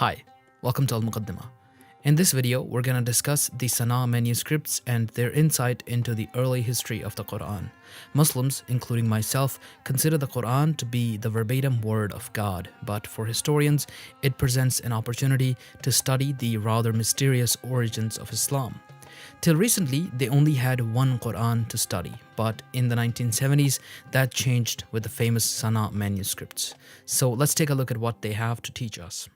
Hi, welcome to Muqaddimah. In this video, we're going to discuss the Sana manuscripts and their insight into the early history of the Quran. Muslims, including myself, consider the Quran to be the verbatim word of God, but for historians, it presents an opportunity to study the rather mysterious origins of Islam. Till recently, they only had one Quran to study, but in the 1970s, that changed with the famous Sana manuscripts. So let's take a look at what they have to teach us.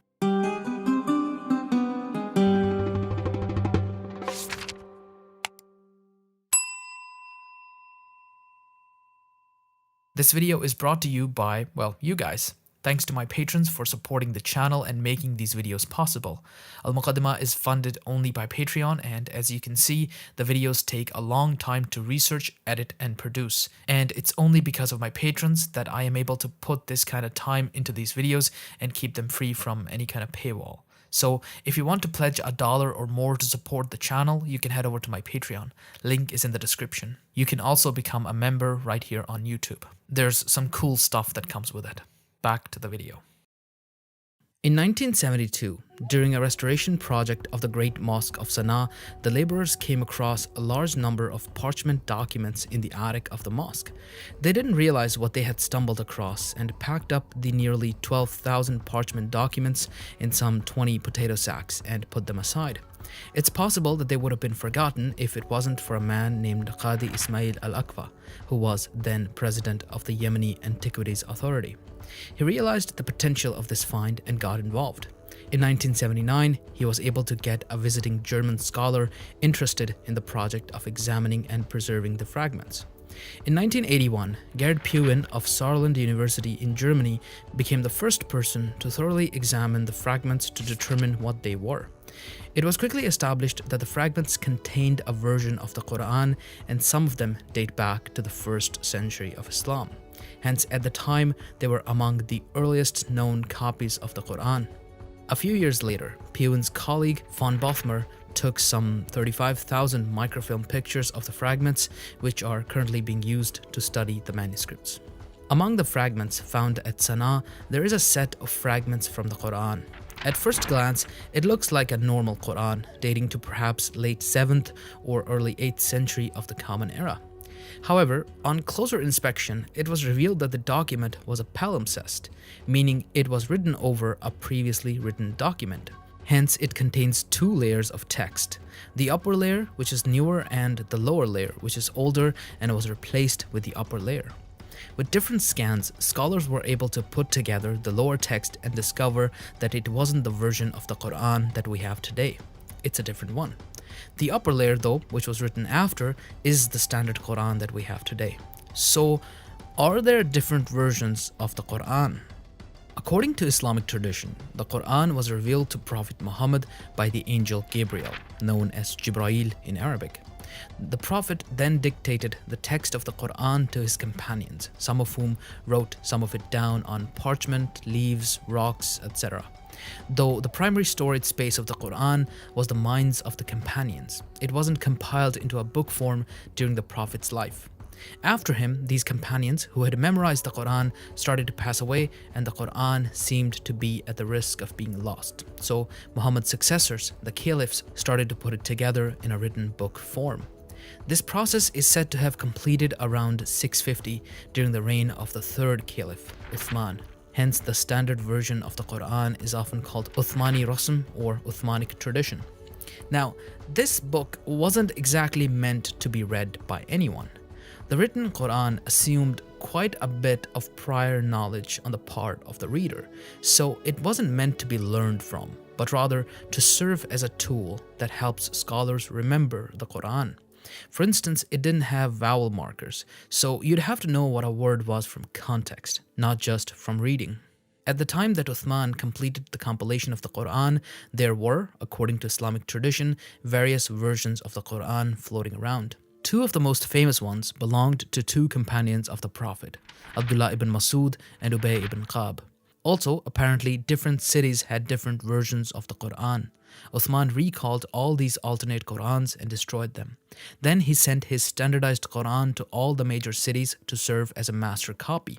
This video is brought to you by, well, you guys. Thanks to my patrons for supporting the channel and making these videos possible. Al-Muqaddimah is funded only by Patreon, and as you can see, the videos take a long time to research, edit, and produce. And it's only because of my patrons that I am able to put this kind of time into these videos and keep them free from any kind of paywall. So if you want to pledge $1 or more to support the channel, you can head over to my Patreon. Link is in the description. You can also become a member right here on YouTube. There's some cool stuff that comes with it. Back to the video. In 1972, during a restoration project of the Great Mosque of Sana'a, the laborers came across a large number of parchment documents in the attic of the mosque. They didn't realize what they had stumbled across and packed up the nearly 12,000 parchment documents in some 20 potato sacks and put them aside. It's possible that they would have been forgotten if it wasn't for a man named Qadi Ismail al-Aqfa, who was then president of the Yemeni Antiquities Authority. He realized the potential of this find and got involved. In 1979, he was able to get a visiting German scholar interested in the project of examining and preserving the fragments. In 1981, Gerd Puin of Saarland University in Germany became the first person to thoroughly examine the fragments to determine what they were. It was quickly established that the fragments contained a version of the Quran, and some of them date back to the 1st century of Islam. Hence, at the time, they were among the earliest known copies of the Quran. A few years later, Puin's colleague von Bothmer took some 35,000 microfilm pictures of the fragments, which are currently being used to study the manuscripts. Among the fragments found at Sana'a, there is a set of fragments from the Quran. At first glance, it looks like a normal Quran, dating to perhaps late 7th or early 8th century of the Common Era. However, on closer inspection, it was revealed that the document was a palimpsest, meaning it was written over a previously written document. Hence, it contains two layers of text. The upper layer, which is newer, and the lower layer, which is older and was replaced with the upper layer. With different scans, scholars were able to put together the lower text and discover that it wasn't the version of the Quran that we have today. It's a different one. The upper layer, though, which was written after, is the standard Quran that we have today. So, are there different versions of the Quran? According to Islamic tradition, the Quran was revealed to Prophet Muhammad by the angel Gabriel, known as Jibreel in Arabic. The Prophet then dictated the text of the Quran to his companions, some of whom wrote some of it down on parchment, leaves, rocks, etc. Though the primary storage space of the Quran was the minds of the companions, it wasn't compiled into a book form during the Prophet's life. After him, these companions who had memorized the Quran started to pass away, and the Quran seemed to be at the risk of being lost. So Muhammad's successors, the caliphs, started to put it together in a written book form. This process is said to have completed around 650 during the reign of the third caliph, Uthman. Hence, the standard version of the Quran is often called Uthmani Rasm or Uthmanic tradition. Now, this book wasn't exactly meant to be read by anyone. The written Quran assumed quite a bit of prior knowledge on the part of the reader, so it wasn't meant to be learned from, but rather to serve as a tool that helps scholars remember the Quran. For instance, it didn't have vowel markers, so you'd have to know what a word was from context, not just from reading. At the time that Uthman completed the compilation of the Quran, there were, according to Islamic tradition, various versions of the Quran floating around. Two of the most famous ones belonged to two companions of the Prophet, Abdullah ibn Masud and Ubay ibn Qab. Also, apparently, different cities had different versions of the Quran. Uthman recalled all these alternate Qurans and destroyed them. Then he sent his standardized Quran to all the major cities to serve as a master copy.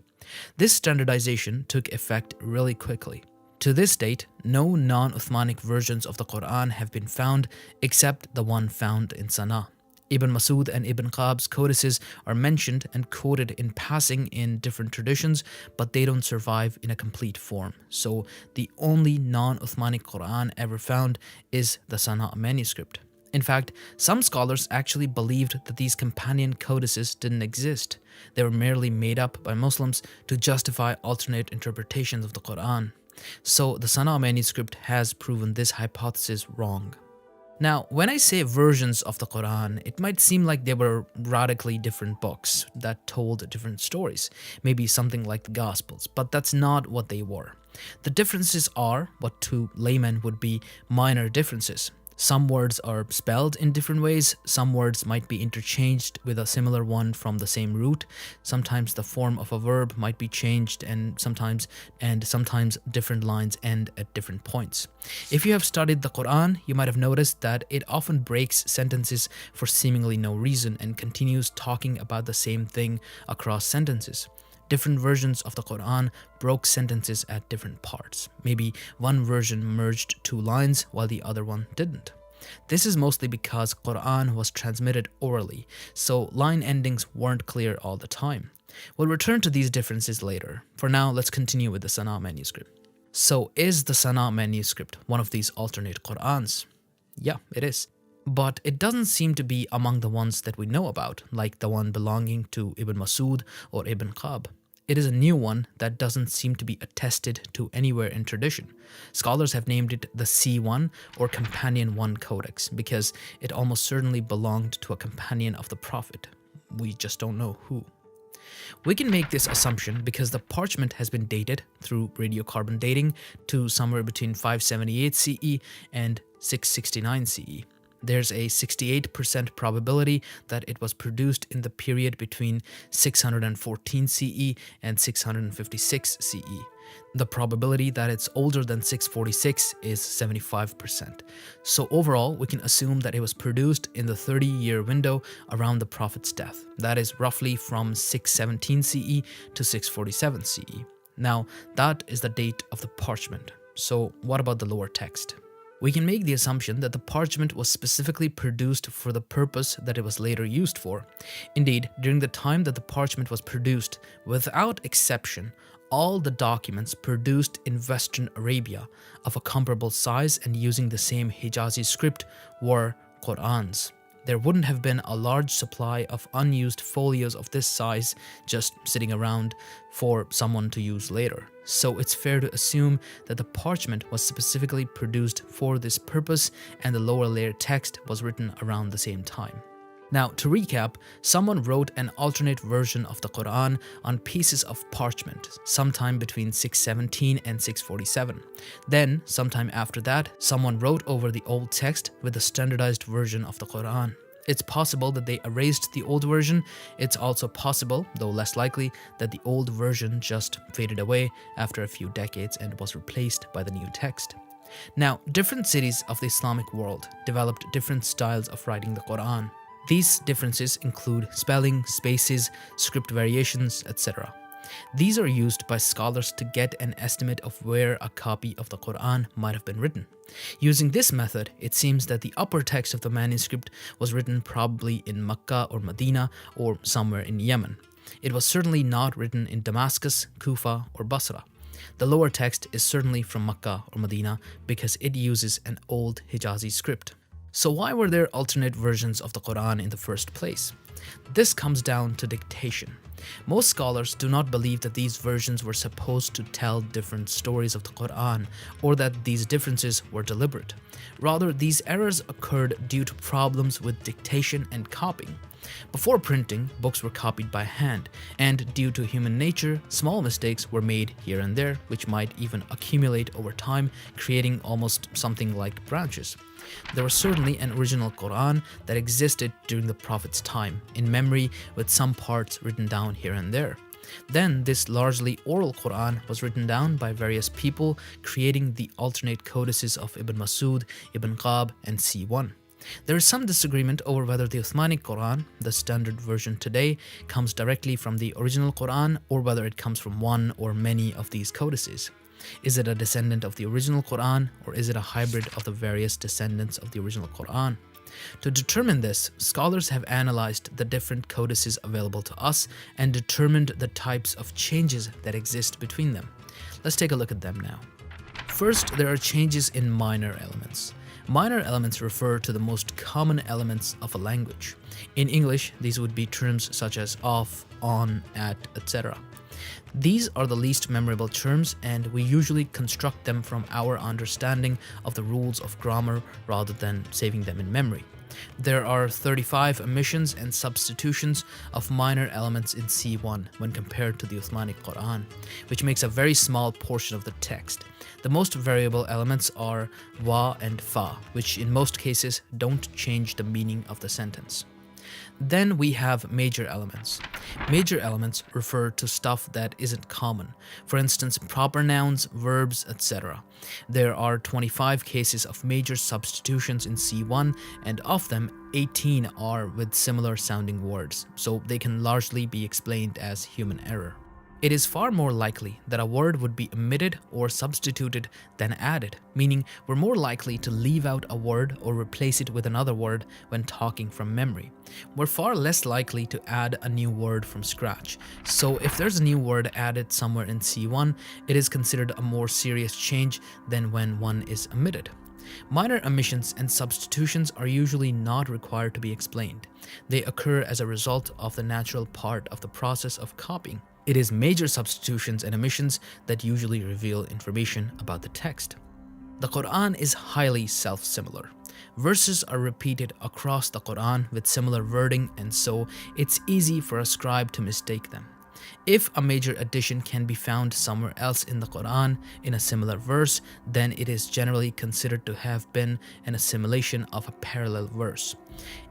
This standardization took effect really quickly. To this date, no non-Uthmanic versions of the Quran have been found except the one found in Sana'a. Ibn Masud and Ibn Qab's codices are mentioned and quoted in passing in different traditions, but they don't survive in a complete form. So the only non-Uthmanic Quran ever found is the Sana'a manuscript. In fact, some scholars actually believed that these companion codices didn't exist. They were merely made up by Muslims to justify alternate interpretations of the Quran. So the Sana'a manuscript has proven this hypothesis wrong. Now, when I say versions of the Quran, it might seem like they were radically different books that told different stories, maybe something like the Gospels, but that's not what they were. The differences are what to laymen would be minor differences. Some words are spelled in different ways, some words might be interchanged with a similar one from the same root, sometimes the form of a verb might be changed and sometimes different lines end at different points. If you have studied the Quran, you might have noticed that it often breaks sentences for seemingly no reason and continues talking about the same thing across sentences. Different versions of the Quran broke sentences at different parts. Maybe one version merged two lines while the other one didn't. This is mostly because Quran was transmitted orally, so line endings weren't clear all the time. We'll return to these differences later. For now, let's continue with the Sana'a manuscript. So is the Sana'a manuscript one of these alternate Qurans? Yeah, it is. But it doesn't seem to be among the ones that we know about, like the one belonging to Ibn Masud or Ibn Qab. It is a new one that doesn't seem to be attested to anywhere in tradition. Scholars have named it the C1 or Companion 1 Codex because it almost certainly belonged to a companion of the Prophet. We just don't know who. We can make this assumption because the parchment has been dated through radiocarbon dating to somewhere between 578 CE and 669 CE. There's a 68% probability that it was produced in the period between 614 CE and 656 CE. The probability that it's older than 646 is 75%. So overall, we can assume that it was produced in the 30-year window around the Prophet's death. That is roughly from 617 CE to 647 CE. Now, that is the date of the parchment. So what about the lower text? We can make the assumption that the parchment was specifically produced for the purpose that it was later used for. Indeed, during the time that the parchment was produced, without exception, all the documents produced in Western Arabia of a comparable size and using the same Hijazi script were Qur'ans. There wouldn't have been a large supply of unused folios of this size just sitting around for someone to use later. So it's fair to assume that the parchment was specifically produced for this purpose and the lower layer text was written around the same time. Now, to recap, someone wrote an alternate version of the Quran on pieces of parchment sometime between 617 and 647. Then, sometime after that, someone wrote over the old text with the standardized version of the Quran. It's possible that they erased the old version. It's also possible, though less likely, that the old version just faded away after a few decades and was replaced by the new text. Now, different cities of the Islamic world developed different styles of writing the Quran. These differences include spelling, spaces, script variations, etc. These are used by scholars to get an estimate of where a copy of the Quran might have been written. Using this method, it seems that the upper text of the manuscript was written probably in Mecca or Medina or somewhere in Yemen. It was certainly not written in Damascus, Kufa, or Basra. The lower text is certainly from Mecca or Medina because it uses an old Hijazi script. So why were there alternate versions of the Quran in the first place? This comes down to dictation. Most scholars do not believe that these versions were supposed to tell different stories of the Quran or that these differences were deliberate. Rather, these errors occurred due to problems with dictation and copying. Before printing, books were copied by hand, and due to human nature, small mistakes were made here and there, which might even accumulate over time, creating almost something like branches. There was certainly an original Quran that existed during the Prophet's time, in memory with some parts written down here and there. Then this largely oral Quran was written down by various people, creating the alternate codices of Ibn Masud, Ibn Qab, and C1. There is some disagreement over whether the Uthmanic Quran, the standard version today, comes directly from the original Quran or whether it comes from one or many of these codices. Is it a descendant of the original Quran, or is it a hybrid of the various descendants of the original Quran? To determine this, scholars have analyzed the different codices available to us and determined the types of changes that exist between them. Let's take a look at them now. First, there are changes in minor elements. Minor elements refer to the most common elements of a language. In English, these would be terms such as off, on, at, etc. These are the least memorable terms, and we usually construct them from our understanding of the rules of grammar rather than saving them in memory. There are 35 omissions and substitutions of minor elements in C1 when compared to the Uthmanic Quran, which makes a very small portion of the text. The most variable elements are wa and fa, which in most cases don't change the meaning of the sentence. Then we have major elements. Major elements refer to stuff that isn't common. For instance, proper nouns, verbs, etc. There are 25 cases of major substitutions in C1, and of them, 18 are with similar sounding words, so they can largely be explained as human error. It is far more likely that a word would be omitted or substituted than added, meaning we're more likely to leave out a word or replace it with another word when talking from memory. We're far less likely to add a new word from scratch. So if there's a new word added somewhere in C1, it is considered a more serious change than when one is omitted. Minor omissions and substitutions are usually not required to be explained. They occur as a result of the natural part of the process of copying. It is major substitutions and omissions that usually reveal information about the text. The Quran is highly self-similar. Verses are repeated across the Quran with similar wording, and so it's easy for a scribe to mistake them. If a major addition can be found somewhere else in the Quran in a similar verse, then it is generally considered to have been an assimilation of a parallel verse.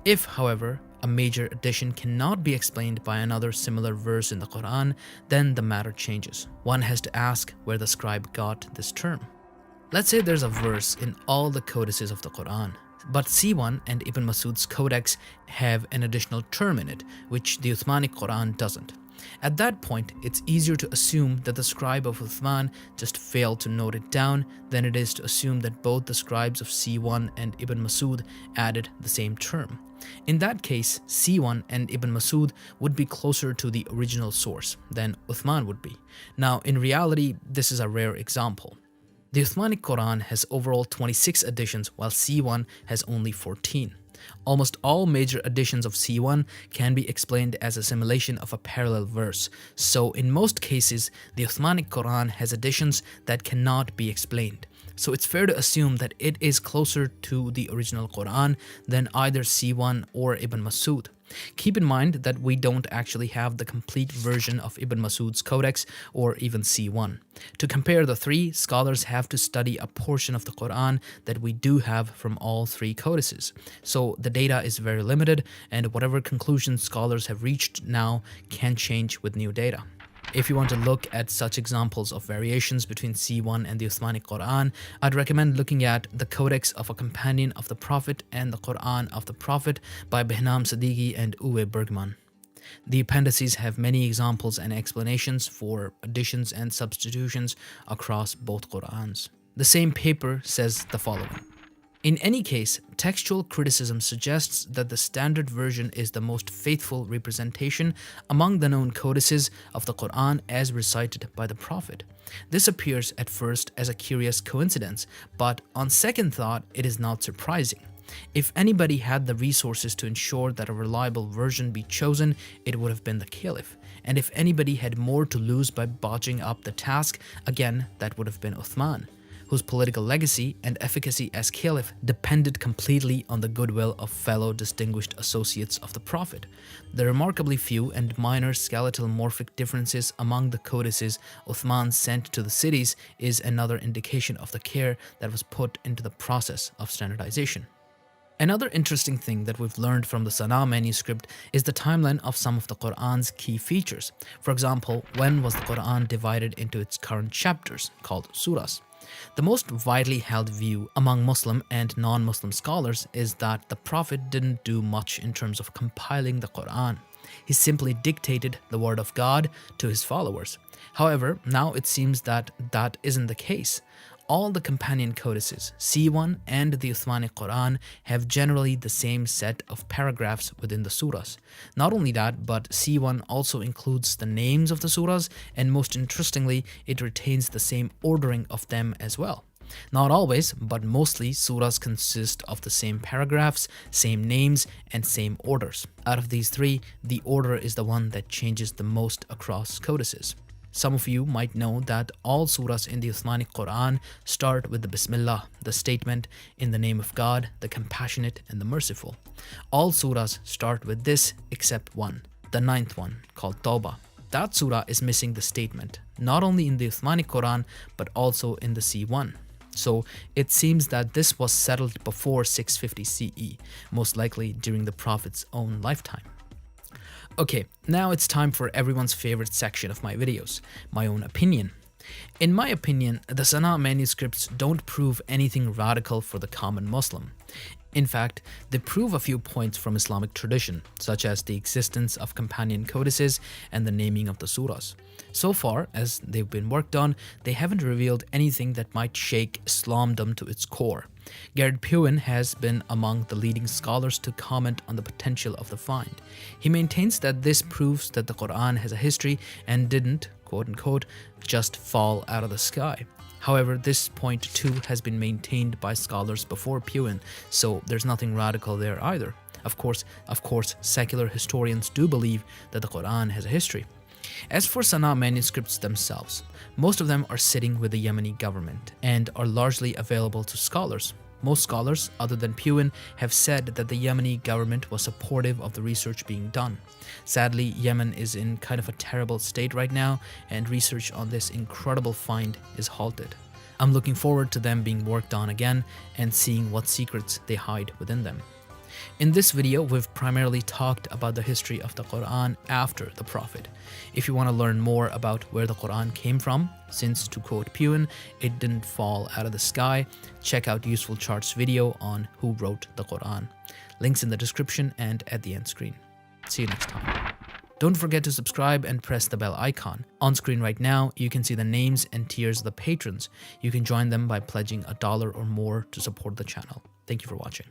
If, however, a major addition cannot be explained by another similar verse in the Quran, then the matter changes. One has to ask where the scribe got this term. Let's say there's a verse in all the codices of the Quran, but C1 and Ibn Masud's codex have an additional term in it, which the Uthmanic Quran doesn't. At that point, it's easier to assume that the scribe of Uthman just failed to note it down than it is to assume that both the scribes of C1 and Ibn Masud added the same term. In that case, C1 and Ibn Masud would be closer to the original source than Uthman would be. Now, in reality, this is a rare example. The Uthmanic Quran has overall 26 additions, while C1 has only 14. Almost all major additions of C1 can be explained as assimilation of a parallel verse, so in most cases, the Uthmanic Quran has additions that cannot be explained. So it's fair to assume that it is closer to the original Quran than either C1 or Ibn Masud. Keep in mind that we don't actually have the complete version of Ibn Masud's codex or even C1. To compare the three, scholars have to study a portion of the Quran that we do have from all three codices. So the data is very limited, and whatever conclusions scholars have reached now can change with new data. If you want to look at such examples of variations between C1 and the Uthmanic Quran, I'd recommend looking at the Codex of a Companion of the Prophet and the Quran of the Prophet by Behnam Siddiqui and Uwe Bergman. The appendices have many examples and explanations for additions and substitutions across both Qurans. The same paper says the following. In any case, textual criticism suggests that the standard version is the most faithful representation among the known codices of the Quran as recited by the Prophet. This appears at first as a curious coincidence, but on second thought, it is not surprising. If anybody had the resources to ensure that a reliable version be chosen, it would have been the Caliph. And if anybody had more to lose by botching up the task, again, that would have been Uthman, whose political legacy and efficacy as Caliph depended completely on the goodwill of fellow distinguished associates of the Prophet. The remarkably few and minor skeletal morphic differences among the codices Uthman sent to the cities is another indication of the care that was put into the process of standardization. Another interesting thing that we've learned from the Sana manuscript is the timeline of some of the Quran's key features. For example, when was the Quran divided into its current chapters, called surahs? The most widely held view among Muslim and non-Muslim scholars is that the Prophet didn't do much in terms of compiling the Quran. He simply dictated the word of God to his followers. However, now it seems that that isn't the case. All the companion codices, C1 and the Uthmani Quran, have generally the same set of paragraphs within the surahs. Not only that, but C1 also includes the names of the surahs, and most interestingly, it retains the same ordering of them as well. Not always, but mostly surahs consist of the same paragraphs, same names, and same orders. Out of these three, the order is the one that changes the most across codices. Some of you might know that all surahs in the Uthmani Quran start with the Bismillah, the statement, "In the name of God, the compassionate and the merciful." All surahs start with this except one, the ninth one, called Tawbah. That surah is missing the statement, not only in the Uthmani Quran, but also in the C1. So it seems that this was settled before 650 CE, most likely during the Prophet's own lifetime. Okay, now it's time for everyone's favorite section of my videos, my own opinion. In my opinion, the Sana manuscripts don't prove anything radical for the common Muslim. In fact, they prove a few points from Islamic tradition, such as the existence of companion codices and the naming of the surahs. So far, as they've been worked on, they haven't revealed anything that might shake Islamdom to its core. Garrett Pugin has been among the leading scholars to comment on the potential of the find. He maintains that this proves that the Quran has a history and didn't, quote-unquote, just fall out of the sky. However, this point too has been maintained by scholars before Pugin, so there's nothing radical there either. Of course, secular historians do believe that the Quran has a history. As for Sana manuscripts themselves, most of them are sitting with the Yemeni government and are largely available to scholars. Most scholars, other than Pugin, have said that the Yemeni government was supportive of the research being done. Sadly, Yemen is in kind of a terrible state right now, and research on this incredible find is halted. I'm looking forward to them being worked on again and seeing what secrets they hide within them. In this video, we've primarily talked about the history of the Quran after the Prophet. If you want to learn more about where the Quran came from, since, to quote Pugin, it didn't fall out of the sky, check out Useful Charts' video on who wrote the Quran. Links in the description and at the end screen. See you next time. Don't forget to subscribe and press the bell icon. On screen right now, you can see the names and tiers of the patrons. You can join them by pledging $1 or more to support the channel. Thank you for watching.